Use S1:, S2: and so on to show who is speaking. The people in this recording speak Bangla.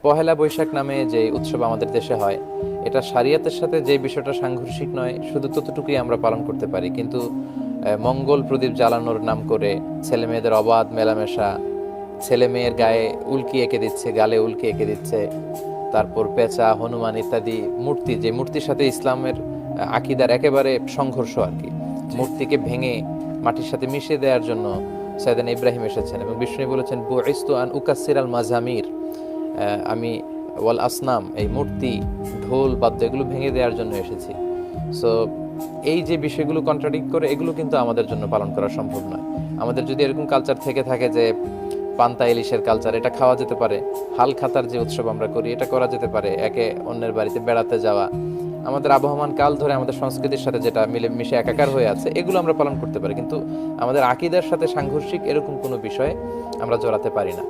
S1: পহেলা বৈশাখ নামে যে উৎসব আমাদের দেশে হয়, এটা শরিয়তের সাথে যে বিষয়টা সাংঘর্ষিক নয় শুধু ততটুকুই আমরা পালন করতে পারি, কিন্তু মঙ্গল প্রদীপ জ্বালানোর নাম করে ছেলে মেয়েদের অবাধ মেলামেশা, ছেলে মেয়ের গায়ে উল্কি এঁকে দিচ্ছে, গালে উল্কি এঁকে দিচ্ছে, তারপর পেঁচা, হনুমান ইত্যাদি মূর্তি, যে মূর্তির সাথে ইসলামের আকিদার একেবারে সংঘর্ষ আর কি, মূর্তিকে ভেঙে মাটির সাথে মিশিয়ে দেওয়ার জন্য সাইয়েদনা ইব্রাহিম এসেছেন এবং বিষ্ণু বলেছেন বুইস্তু আন উকাসসির আল মাজামির, আমি ওয়াল আসনাম, এই মূর্তি, ঢোল বাদ্য এগুলো ভেঙে দেওয়ার জন্য এসেছি। সো এই যে বিষয়গুলো কন্ট্রাডিক্ট করে, এগুলো কিন্তু আমাদের জন্য পালন করা সম্ভব নয়। আমাদের যদি এরকম কালচার থেকে থাকে যে পান্তা ইলিশের কালচার, এটা খাওয়া যেতে পারে। হাল খাতার যে উৎসব আমরা করি, এটা করা যেতে পারে। একে অন্যের বাড়িতে বেড়াতে যাওয়া, আমাদের আবহমান কাল ধরে আমাদের সংস্কৃতির সাথে যেটা মিলে মিশে একাকার হয়ে আছে, এগুলো আমরা পালন করতে পারি, কিন্তু আমাদের আকীদার সাথে সাংঘর্ষিক এরকম কোনো বিষয়ে আমরা জড়াতে পারি না।